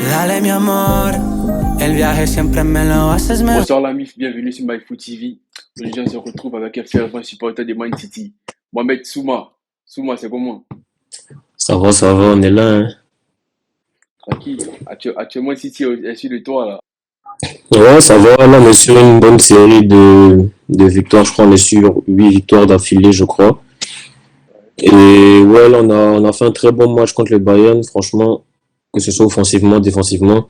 Dale mi amor, el viaje siempre me lo haces mejor. Bonsoir la MIF, bienvenue sur MyFoot TV. Aujourd'hui, on se retrouve avec un fervent supporter de Man City, Mohamed Souma. Souma, c'est comment? Ça va, on est là, hein. Tranquille. Actuellement, City est sur le toit là. Ouais, ça va, là, on est sur une bonne série de victoires, je crois, on est sur 8 victoires d'affilée, je crois. Et ouais, là, on a fait un très bon match contre le Bayern, franchement, que ce soit offensivement, défensivement,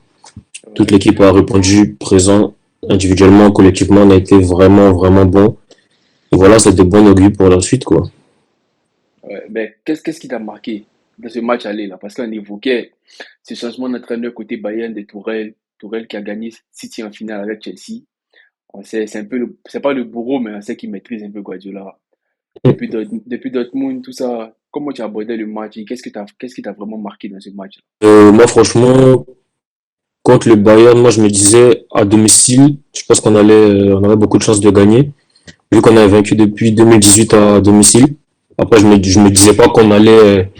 toute Ouais, l'équipe a répondu présent, individuellement, collectivement, on a été vraiment, vraiment bon. Et voilà, c'est de bon augure pour la suite, quoi. ouais. Mais qu'est-ce qui t'a marqué dans ce match aller là? Parce qu'on évoquait ce changement d'entraîneur côté Bayern de Tourelle. Tourelle qui a gagné City en finale avec Chelsea. On sait, c'est un peu c'est pas le bourreau, mais on sait qu'il maîtrise un peu Guardiola. Depuis Dortmund, tout ça. Comment tu as abordé le match et qu'est-ce qui t'a vraiment marqué dans ce match? Moi, franchement, contre le Bayern, moi, je me disais, à domicile, je pense on avait beaucoup de chances de gagner, vu qu'on avait vaincu depuis 2018 à domicile. Après, je me disais pas qu'on allait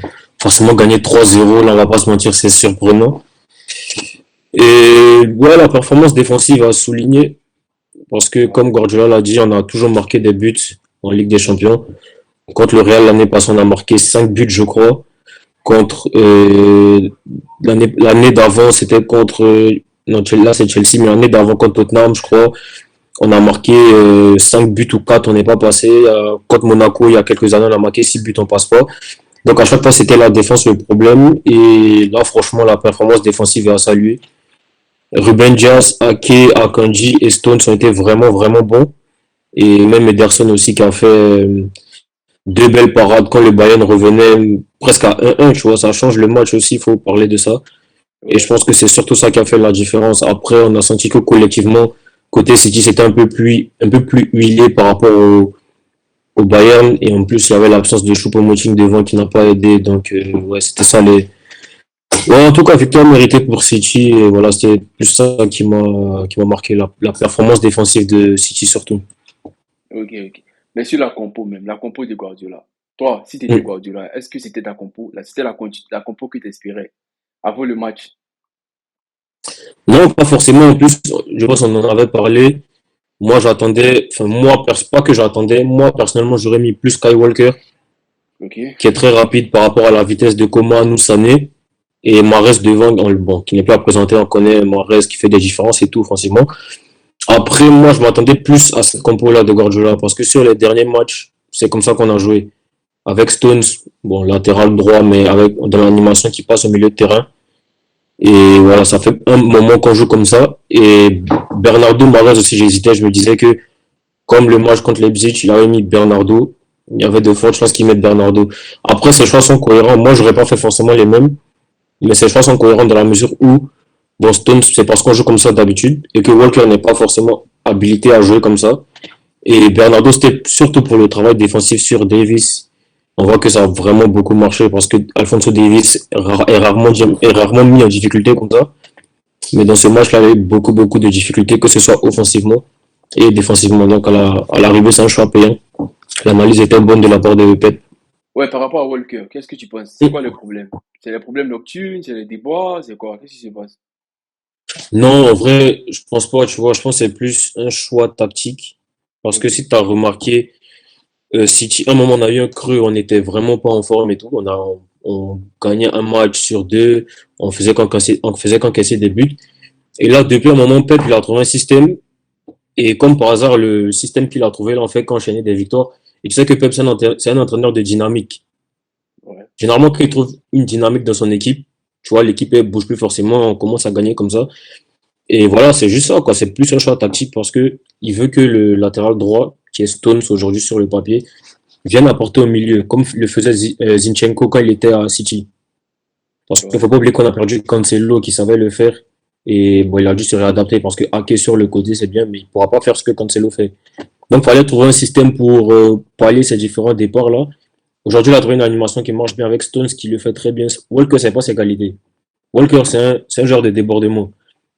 forcément gagner 3-0. Là, on va pas se mentir, c'est surprenant. Et ouais, la performance défensive à souligner, parce que Ouais, comme Guardiola l'a dit, on a toujours marqué des buts en Ligue des Champions. Contre le Real l'année passée, on a marqué 5 buts, je crois. Contre l'année d'avant, c'était contre non, là c'est Chelsea, mais l'année d'avant contre Tottenham, je crois. On a marqué 5 buts ou 4, on n'est pas passé. Contre Monaco, il y a quelques années, on a marqué 6 buts, on passe pas. Donc à chaque fois, c'était la défense le problème. Et là, franchement, la performance défensive est à saluer. Ruben Dias, Ake, Akanji et Stones ont été vraiment, vraiment bons. Et même Ederson aussi qui a fait deux belles parades quand le Bayern revenait presque à 1-1, tu vois. Ça change le match aussi, il faut parler de ça. Et je ouais, pense que c'est surtout ça qui a fait la différence. Après, on a senti que collectivement, côté City, c'était un peu plus huilé par rapport au Bayern. Et en plus, il y avait l'absence de Choupo-Moting devant qui n'a pas aidé. Donc, ouais, c'était ça les. Ouais, en tout cas, victoire méritée pour City. Et voilà, c'était plus ça qui m'a marqué, la performance défensive de City surtout. ok, ok. Mais sur la compo même, la compo de Guardiola. Toi, si tu étais Mm. Guardiola, est-ce que c'était ta compo? Là, c'était la compo que tu espérais avant le match? Non, pas forcément. En plus, je pense qu'on en avait parlé. Moi, j'attendais, enfin, pas que j'attendais, moi, personnellement, j'aurais mis plus Skywalker, Ok, qui est très rapide par rapport à la vitesse de Coman ou Sané. Et Mahrez devant, bon, qui n'est pas présenté, on connaît Mahrez qui fait des différences et tout, forcément. Après, moi, je m'attendais plus à cette compo-là de Guardiola, parce que sur les derniers matchs, c'est comme ça qu'on a joué. Avec Stones, bon, latéral droit, mais avec, dans l'animation qui passe au milieu de terrain. Et voilà, ça fait un moment qu'on joue comme ça. Et Bernardo Mahrez aussi, j'hésitais, je me disais que, comme le match contre Leipzig, il avait mis Bernardo. Il y avait de fortes chances qu'il mette Bernardo. Après, ces choix sont cohérents. Moi, j'aurais pas fait forcément les mêmes, mais ces choix sont cohérents dans la mesure où, bon, Stones, c'est parce qu'on joue comme ça d'habitude et que Walker n'est pas forcément habilité à jouer comme ça. Et Bernardo, c'était surtout pour le travail défensif sur Davis. On voit que ça a vraiment beaucoup marché parce que Alfonso Davis est rarement mis en difficulté comme ça. Mais dans ce match-là, il y a eu beaucoup, beaucoup de difficultés, que ce soit offensivement et défensivement. Donc, à l'arrivée, c'est un choix payant. L'analyse était bonne de la part de Pep. ouais, par rapport à Walker, qu'est-ce que tu penses? C'est quoi le problème? C'est les problèmes nocturnes, c'est les déboires, c'est quoi? Qu'est-ce qui se passe? Non, en vrai, je pense pas, tu vois, je pense que c'est plus un choix tactique. Parce que Ok, si tu as remarqué, City, à un moment, on a eu un creux, on n'était vraiment pas en forme et tout. On gagnait un match sur deux, on faisait qu'encaisser des buts. Et là, depuis un moment, Pep, il a trouvé un système. Et comme par hasard, le système qu'il a trouvé, là, en fait, qu'enchaîner des victoires. Et tu sais que Pep, c'est un entraîneur de dynamique. ouais, Généralement, quand il trouve une dynamique dans son équipe, tu vois, l'équipe, elle bouge plus forcément, on commence à gagner comme ça. Et voilà, c'est juste ça, quoi. C'est plus un choix tactique parce que il veut que le latéral droit, qui est Stones aujourd'hui sur le papier, vienne apporter au milieu, comme le faisait Zinchenko quand il était à City. Parce qu'il ne faut ouais, pas oublier qu'on a perdu Cancelo qui savait le faire. Et bon, il a dû se réadapter parce que Ake sur le côté, c'est bien, mais il ne pourra pas faire ce que Cancelo fait. Donc, il fallait trouver un système pour pallier ces différents départs-là. Aujourd'hui, il a trouvé une animation qui marche bien avec Stones, qui le fait très bien. Walker, c'est pas ses qualités. Walker, c'est un genre de débordement.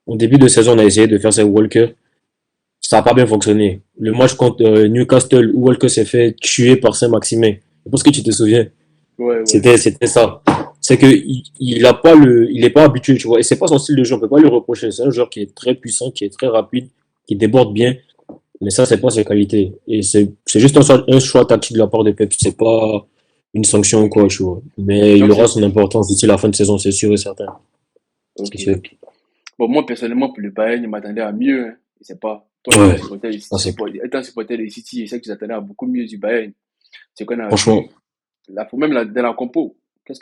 Au début de saison, on a essayé de faire ça avec Walker. Ça n'a pas bien fonctionné. Le match contre Newcastle, où Walker s'est fait tuer par Saint-Maximin. Je pense que tu te souviens. ouais, ouais, C'était ça. c'est que il est pas habitué, tu vois. Et c'est pas son style de jeu, on peut pas lui reprocher. C'est un joueur qui est très puissant, qui est très rapide, qui déborde bien. Mais ça, c'est pas ses qualités. Et c'est juste un choix tactique de la part de Pep. C'est pas une sanction ou Ok. quoi, tu vois. Mais il Donc, aura c'est. son importance d'ici la fin de saison, c'est sûr et certain. Ce Ok, qui se fait. ok. Bon, moi, personnellement, pour le Bayern, je m'attendais à mieux, hein. Je sais pas. Toi, Ouais, ça c'est étant supporter des City, je sais que tu t'attendais à beaucoup mieux du Bayern. Ce qu'on a franchement. vu, dans la compo, qu'est-ce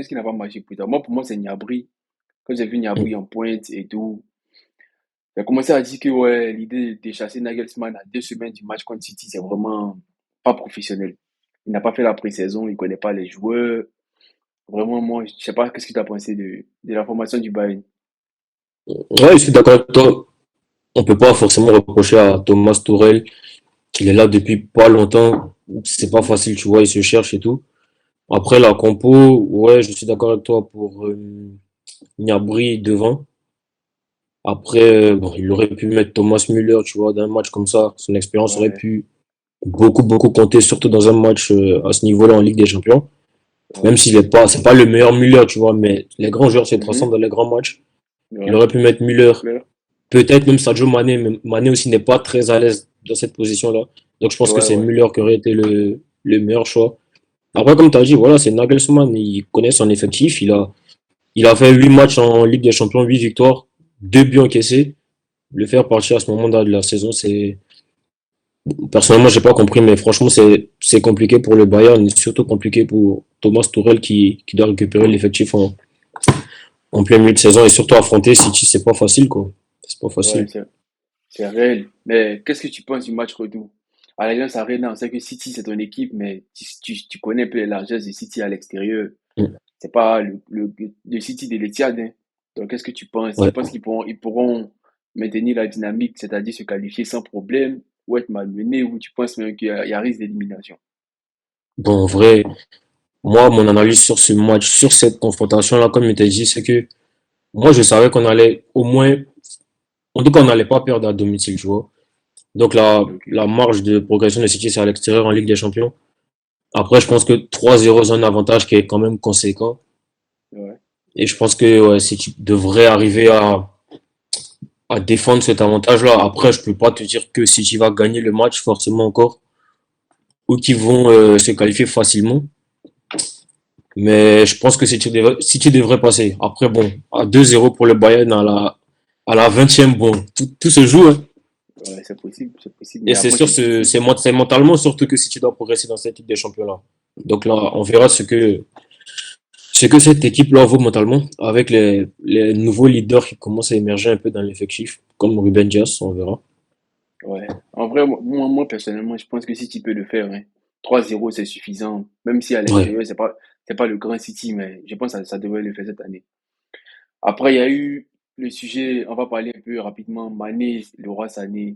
qui n'a pas marché pour toi? Moi, pour moi, c'est Gnabry. Quand j'ai vu Gnabry en pointe et tout, j'ai commencé à dire que ouais, l'idée de chasser Nagelsmann à 2 semaines du match contre City, c'est vraiment pas professionnel. Il n'a pas fait la pré-saison, il connaît pas les joueurs. Vraiment, moi, je sais pas qu'est-ce que tu as pensé de la formation du Bayern. Ouais, je suis d'accord avec toi. On peut pas forcément reprocher à Thomas Tuchel qu'il est là depuis pas longtemps. C'est pas Mhm. facile, tu vois, il se cherche et tout. Après la compo, ouais, je suis d'accord avec toi pour Gnabry devant. Après, bon, il aurait pu mettre Thomas Müller, tu vois, dans un match comme ça. Son expérience aurait Ouais, pu beaucoup compter, surtout dans un match à ce niveau-là en Ligue des Champions. Même ouais. s'il est pas, c'est pas le meilleur Müller, tu vois, mais les grands joueurs se transforment Mhm. dans les grands matchs. Il Ouais. aurait pu mettre Müller, Claire. peut-être même Sadio Mané, mais Mané aussi n'est pas très à l'aise dans cette position-là. Donc je pense que Ouais, c'est ouais. Müller qui aurait été le meilleur choix. Après, comme tu as dit, voilà, c'est Nagelsmann, il connaît son effectif, il a fait 8 matchs en Ligue des Champions, 8 victoires, 2 buts encaissés. Le faire partir à ce moment-là de la saison, c'est, personnellement, j'ai pas compris, mais franchement, c'est compliqué pour le Bayern, et surtout compliqué pour Thomas Tuchel qui doit récupérer l'effectif en plein milieu de saison et surtout affronter City, c'est pas facile, quoi. C'est pas Ouais, facile. c'est réel. Mais qu'est-ce que tu penses du match retour? À l'Allianz Arena, on sait que City, c'est ton équipe, mais tu connais un peu les largesses de City à l'extérieur. Mm. C'est pas le City de l'Etihad, hein. Donc, qu'est-ce que tu penses? Tu Ouais. penses ils pourront maintenir la dynamique, c'est-à-dire se qualifier sans problème, ou être malmenés, ou tu penses même qu'il y a risque d'élimination? Bon, en vrai, moi, mon analyse sur ce match, sur cette confrontation-là, comme je t'ai dit, c'est que moi, je savais qu'on allait au moins, en tout cas, on n'allait pas perdre à domicile, tu vois. Donc, Ok. la marge de progression de City, c'est à l'extérieur en Ligue des Champions. Après, je pense que 3-0, c'est un avantage qui est quand même conséquent. Ouais. Et je pense que ouais, City devrait arriver à défendre cet avantage-là. Après, je peux pas te dire que City va gagner le match forcément encore ou qu'ils vont se qualifier facilement. Mais je pense que City devrait passer. Après, bon, à 2-0 pour le Bayern à la 20e, bon, tout se joue, hein. Ouais, c'est possible. Et Mais c'est après, sûr, c'est mentalement surtout que City doit progresser dans cette Ligue des Champions-là. Donc là, on verra ce que cette équipe-là vaut mentalement avec les nouveaux leaders qui commencent à émerger un peu dans l'effectif, comme Ruben Dias, on verra. ouais. En vrai, moi, personnellement, je pense que si tu peux le faire, hein, 3-0, c'est suffisant. Même si à Ouais. l'extérieur, c'est pas le grand City, mais je pense que ça devrait le faire cette année. Après, il y a eu le sujet, on va parler un peu rapidement, Mané, le roi Sané.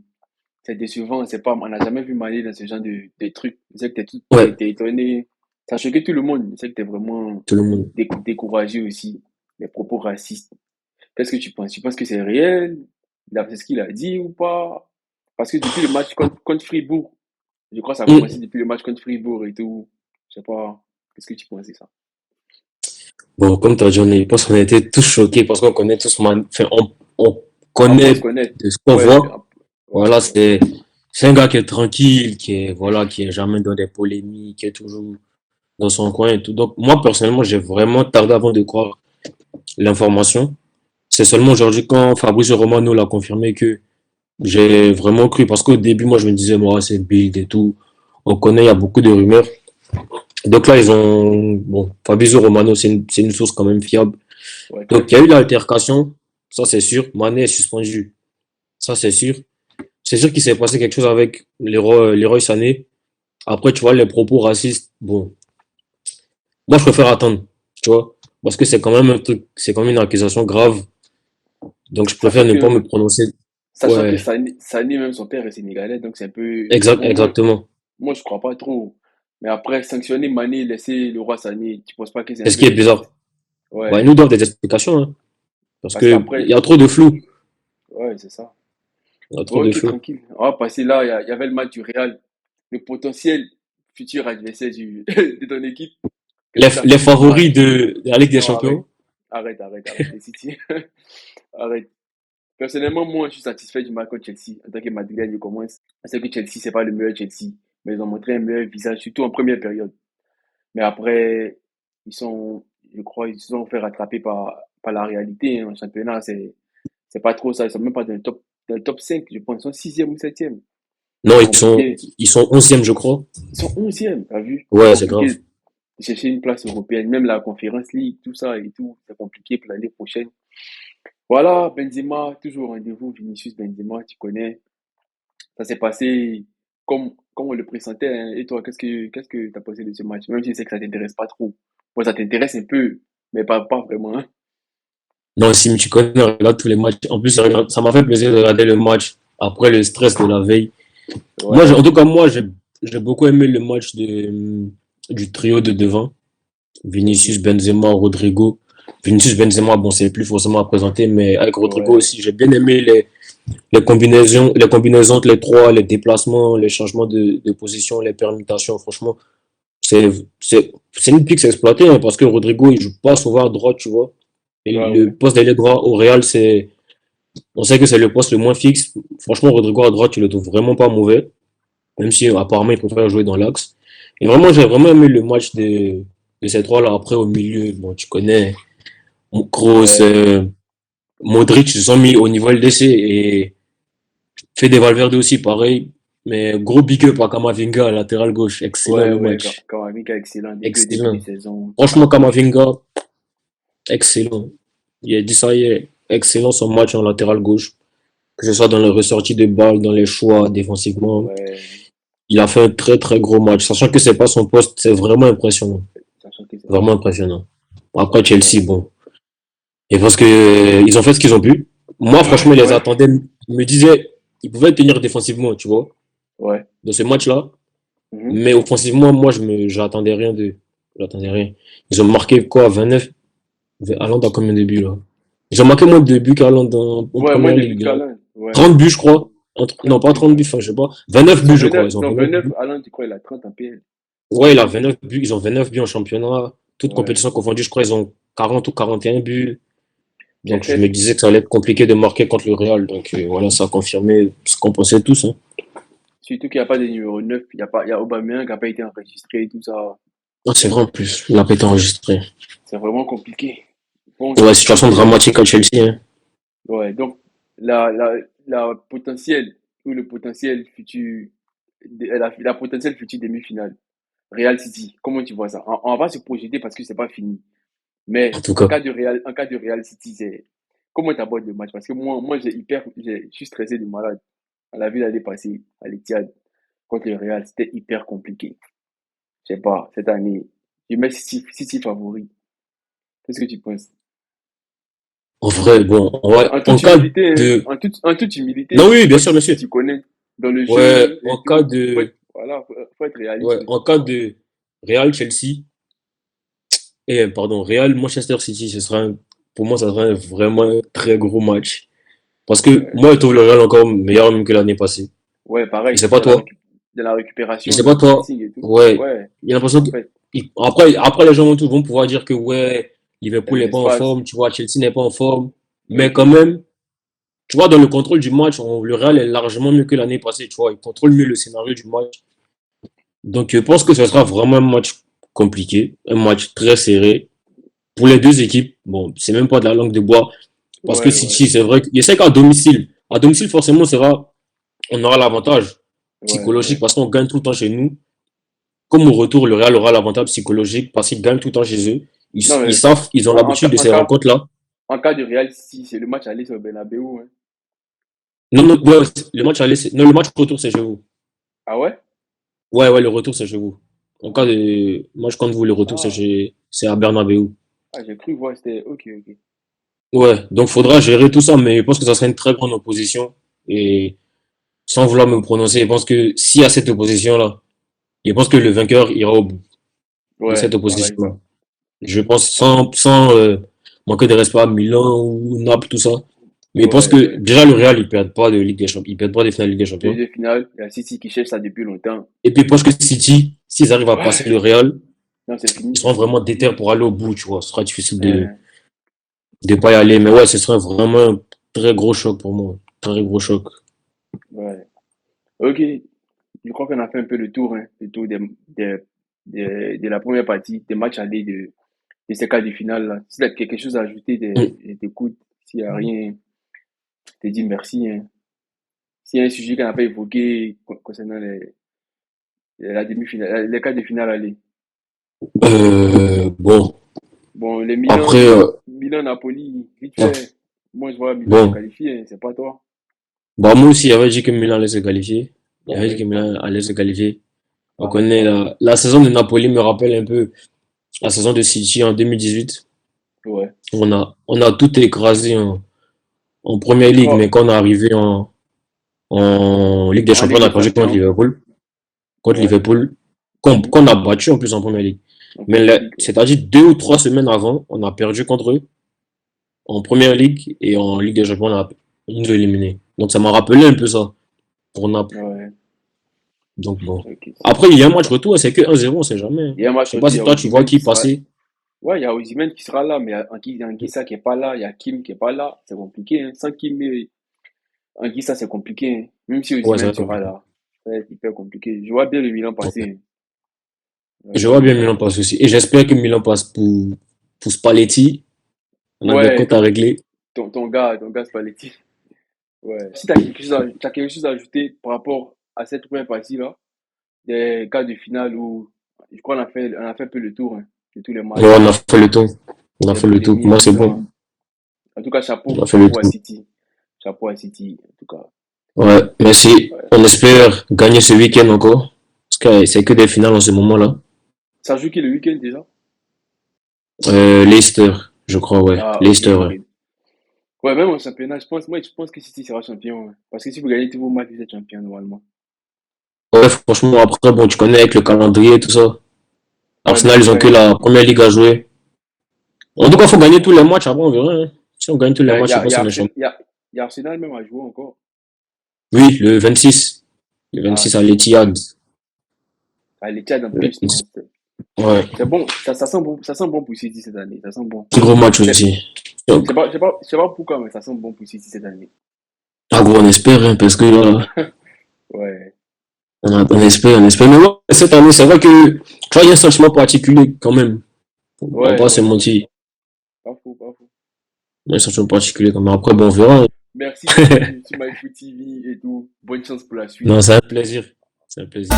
C'est décevant, c'est pas, on n'a jamais vu Mané dans ce genre de trucs. Je sais que Ouais, t'es étonné. Ça a choqué tout le monde. Je sais que t'es vraiment tout le monde. découragé aussi. Les propos racistes. Qu'est-ce que tu penses? Tu penses que c'est réel? Il a fait ce qu'il a dit ou pas? Parce que depuis le match contre Fribourg, je crois que ça a commencé Mm. depuis le match contre Fribourg et tout. Je sais pas. Qu'est-ce que tu penses de ça? Bon, comme tu as dit, je pense qu'on a été tous choqués parce qu'on connaît tous enfin, on On pense connaît connaître. de ce qu'on Ouais, voit. ouais, Voilà, ouais. c'est un gars qui est tranquille, qui est jamais dans des polémiques, qui est toujours dans son coin et tout. Donc, moi, personnellement, j'ai vraiment tardé avant de croire l'information. C'est seulement aujourd'hui quand Fabrice Romano l'a confirmé que j'ai vraiment cru. Parce qu'au début, moi, je me disais, moi, c'est build et tout. On connaît, il y a beaucoup de rumeurs. Donc là, bon, Fabrizio Romano, c'est une source quand même fiable. Ouais, très Donc, il y a eu fiable. l'altercation. Ça, c'est sûr. Mané est suspendu. Ça, c'est sûr. C'est sûr qu'il s'est passé quelque chose avec Leroy Sané. Après, tu vois, les propos racistes, bon, moi, je préfère attendre, tu vois, parce que c'est quand même un truc, c'est quand même une accusation grave. Donc, je préfère Sachant ne pas me que, prononcer. sachant que Ouais, Sané, même son père est sénégalais, donc c'est un peu, exactement. moi, je crois pas trop. Mais après, sanctionner Mané, laisser le roi Sané, tu penses pas que c'est un C'est ce peu qui est bizarre. injuste? Bah, ils Ouais. nous doivent des explications, hein, parce Parce que il y qu'après, a trop de flou. ouais, c'est ça. Il y a trop Bon, de ok, flou. tranquille. On va passer là. Il y avait le match du Real. Le potentiel futur adversaire de ton équipe. Qu'est-ce qui t'a Les fait de ce favoris match? de la Ligue des Non, Champions. arrête, les City. Arrête. Personnellement, moi, je suis satisfait du match contre Chelsea. En tant que Madrilène, je commence. Je sais que Chelsea, c'est pas le meilleur Chelsea, mais ils ont montré un meilleur visage, surtout en première période. Mais après, je crois, ils se sont fait rattraper par la réalité, hein. En championnat, c'est pas trop ça. Ils sont même pas dans le top 5, je pense. Ils sont sixième ou septième. Non, C'est compliqué. ils sont 11e, je crois. Ils sont onzième, t'as vu? C'est Ouais, c'est compliqué grave. de chercher une place européenne. Même la Conference League, tout ça et tout, c'est compliqué pour l'année prochaine. Voilà, Benzema, toujours rendez-vous, Vinicius Benzema, tu connais. Ça s'est passé comme on le pressentait, hein. Et toi, qu'est-ce que t'as pensé de ce match? Même si je sais que ça t'intéresse pas trop. Bon, ça t'intéresse un peu, mais pas vraiment, hein. Non, si tu connais, on regarde tous les matchs. En plus, ça m'a fait plaisir de regarder le match après le stress de la veille. En Ouais, tout cas, moi, j'ai beaucoup aimé le match du trio de devant. ok. Vinicius, Benzema, Rodrigo. Vinicius, Benzema, bon, c'est plus forcément à présenter, mais avec Rodrigo Ouais, aussi, j'ai bien aimé les combinaisons entre les trois, les déplacements, les changements de position, les permutations. Franchement, c'est, c'est une pique exploitée, hein, parce que Rodrigo, il joue pas souvent à droite, tu vois. Et le ouais. poste d'ailier droit au Real, on sait que c'est le poste le moins fixe. Franchement, Rodrigo à droite, tu le trouves vraiment pas mauvais, même si apparemment il préfère jouer dans l'axe. Et vraiment, j'ai vraiment aimé le match de ces trois-là. Après, au milieu, bon, tu connais, Kroos, Ouais, Modric, ils se sont mis au niveau LDC et Fede Valverde aussi, pareil. Mais gros big up à Kamavinga, latéral gauche. Excellent le ouais, match. Kamavinga, excellent. Depuis le début de Excellent. saison, Franchement, Kamavinga, excellent. Il a dit ça hier. Excellent son match en latéral gauche. Que ce soit dans les ressorties de balles, dans les choix défensivement. ouais, Il a fait un très très gros match. Sachant que c'est pas son poste, c'est vraiment impressionnant. sachant que c'est pas Vraiment son poste. impressionnant. Après Ouais, Chelsea, bon. Et parce que ils ont fait ce qu'ils ont pu. Moi, franchement, ils les ouais, attendaient. Je me disais, ils pouvaient tenir défensivement, tu vois, ouais. dans ce match-là. Mhm. Mais offensivement, moi, j'attendais rien d'eux. J'attendais rien. Ils ont marqué quoi, 29? Haaland a combien de buts, là? Ils ont marqué moins de buts qu'Haaland en Ouais, moins première de buts ligue, là. qu'Alan. Ouais, 30 buts, je crois. Non, 30 pas buts, 30 ouais. buts, enfin, je sais pas. 29 Ils ont buts, je crois. 29, Ils ont non, 29 29, buts. Alan, tu crois, il a 30 en PL. Ouais, il a 29 buts. Ils ont 29 buts en championnat. Toutes Ouais. compétitions confondues, je crois, ils ont 40 ou 41 buts. Donc, je me disais que ça allait être compliqué de marquer contre le Real. Donc, voilà, ça a confirmé ce qu'on pensait tous, hein. Surtout qu'il n'y a pas de numéro 9, il y a Aubameyang qui n'a pas été enregistré et tout ça. Ah, c'est vrai en plus. Il n'a pas été enregistré. C'est vraiment compliqué. Bon, Ouais, situation dramatique à Chelsea, hein. ouais, donc, la, la, la potentielle, ou le potentiel futur, la potentielle future demi-finale, Real City, comment tu vois ça? On va pas se projeter parce que c'est pas fini. En Mais tout cas. en cas de Real City, comment tu abordes le match? Parce que moi, je suis stressé de malade. On l'a vu l'année passée, à l'Etihad, contre le Real, c'était hyper compliqué. Je sais pas, cette année, je mets City favori. Qu'est-ce que tu penses? En vrai, bon, En en toute cas humilité, hein, de. en toute humilité, Non, parce oui, que bien toi, sûr, bien sûr. tu connais dans le Ouais, jeu et tout. Voilà, faut être réaliste ouais, aussi. en cas de Real Chelsea, pardon, Real Manchester City, pour moi, ça sera vraiment un très gros match. Parce que Ouais, moi, je trouve le Real encore meilleur même que l'année passée. ouais, Et pareil, c'est pas toi. dans la Et récupération, c'est dans pas le toi. pressing et tout. Ouais. Ouais, Il y a l'impression en que. fait, Après, les gens vont pouvoir dire que, ouais, il y a Liverpool de n'est pas en l'espace. forme, tu vois, Chelsea n'est pas en forme. Mais Ok, quand même, tu vois, dans le contrôle du match, le Real est largement mieux que l'année passée, tu vois. Il contrôle mieux le scénario du match. Donc, je pense que ce sera vraiment un match compliqué, un match très serré pour les deux équipes. Bon, c'est même pas de la langue de bois. Parce que ouais, ouais, City, c'est vrai que, je sais à domicile, forcément, on aura l'avantage ouais, psychologique ouais. parce qu'on gagne tout le temps chez nous. Comme au retour, le Real aura l'avantage psychologique parce qu'ils gagnent tout le temps chez eux. Non, Ils mais savent, ils ont l'habitude de ces rencontres-là. en cas de Real, si c'est le match aller sur le Bernabeu, hein. Non, non, ouais, le match aller, non, le match retour, c'est chez vous. Ah ouais? Ouais, ouais, le retour, c'est chez vous. En cas de match contre vous, le retour, Ah, c'est à Bernabeu. j'ai cru voir, c'était, ok, ok. Ouais, donc faudra gérer tout ça, mais je pense que ça sera une très grande opposition. Et sans vouloir me prononcer, je pense que s'il y a cette opposition-là, je pense que le vainqueur ira au bout de Ouais, cette pareil. opposition-là. Je pense sans manquer de respect à Milan ou Naples, tout ça. Mais je pense Ouais, que ouais. déjà le Real, ils perdent pas de Ligue des Champions, ils perdent pas des finales de Ligue des Les Champions. deux finales, il y a City qui cherche ça depuis longtemps. Et puis je pense que City, s'ils arrivent à Ouais. passer le Real, Non, c'est fini, Ils c'est seront fini. vraiment déter pour aller au bout, tu vois. Ce sera difficile Euh, de pas y aller. Mais ouais, ce serait vraiment un très gros choc pour moi. Très gros choc. ouais. Ok, je crois qu'on a fait un peu hein, le tour de la première partie, des matchs allés de ces quarts de finale là. Si tu as quelque chose à ajouter, Mm. je t'écoute. S'il n'y a rien, je te dis merci. Hein. S'il y a un sujet qu'on n'a pas évoqué concernant la demi-finale, les quarts de finale allés. Bon, Bon, les après, Milan-Napoli, vite ah, fait. Moi, je vois Milan se bon. qualifier, hein, c'est pas toi. Bah, moi aussi, j'avais dit que Milan allait se qualifier. J'avais dit que Pareil, Milan pareil, allait se qualifier. On pareil, connaît pareil. la saison de Napoli me rappelle un peu la saison de City en 2018. Ouais. On a tout écrasé en première Je ligue, mais crois, quand on est arrivé en Ligue des en Champions, Ligue on a des perdu contre Champions, Liverpool. Contre ouais. Liverpool, Mhm. qu'on a battu en plus en première ligue. En Mais Première Ligue, ouais. c'est-à-dire 2 ou 3 semaines avant, on a perdu contre eux en première ligue et en Ligue des Champions, ils nous ont éliminés. Donc ça m'a rappelé un peu ça pour Naples. Ouais, Donc bon. ok. Après, il y a un match retour, c'est que 1-0, on sait jamais, hein. Il y a un Je match sais retour, pas il y si a toi tu vois Osimhen qui qui sera. passer. Ouais, il y a Osimhen qui sera là, mais il y a Anguissa qui est pas là, il y a Kim qui est pas là. C'est compliqué, hein. Sans Kim et Anguissa, c'est compliqué, hein. Même si Ouais, Osimhen c'est sera compliqué. là, ça va être hyper compliqué. Je vois bien le Milan passer, hein. Je vois Je bien le vois bien Milan Milan passer. passer aussi. Et j'espère que Milan passe pour Spalletti. On a des Ouais, comptes à régler. ton gars Spalletti. Ouais. Si t'as quelque chose à ajouter par rapport à cette première partie-là, des quarts de finale où je crois on a fait un peu le tour, hein, de tous les Ouais, matchs, on a fait le tour. On a des fait buts le de tour. Pour mise moi, et c'est tout bon. ça. En tout cas, On a fait le chapeau à tour. City. Chapeau à City, en tout cas. Ouais, merci. Ouais. On espère gagner ce week-end encore. Parce que c'est que des finales en ce moment-là. Ça joue qui le week-end déjà? Leicester, je crois, ouais. Ah, ok, Leicester, ouais. ok. Ouais, même en championnat, je pense que City sera champion, hein. Parce que si vous gagnez tous vos matchs, vous êtes champion normalement. Ouais, franchement, après, bon, tu connais avec le calendrier et tout ça. Ouais, mais Arsenal, c'est ils ont que vrai. la première ligue à jouer. En tout cas, il faut gagner tous les matchs avant, on verra, hein. Si on gagne tous les matchs, je sais pas si on est champion. Il y a Arsenal même à jouer encore. Oui, le 26. Le Ah, 26 à c'est bon. l'Etihad. Ah, les Tchad en Le plus, 26. non. Ouais. C'est bon. Ça sent bon pour City cette année. Ça sent bon. Petit gros match C'est aussi. Donc, je sais pas pourquoi, mais ça sent bon pour City cette année. ah gros, on espère, hein, parce que là, Ouais. on espère, on espère. Mais ouais, cette année, c'est vrai que, tu vois, il y a un sentiment particulier quand même. On va Ouais, pas se ouais, ouais. mentir. Pas faux, pas faux. Il y a un sentiment particulier quand même. Après, bon, on verra, hein. Merci d'être venu sur MyFoot TV et tout. Bonne chance pour la suite. Non, c'est un plaisir. C'est un plaisir.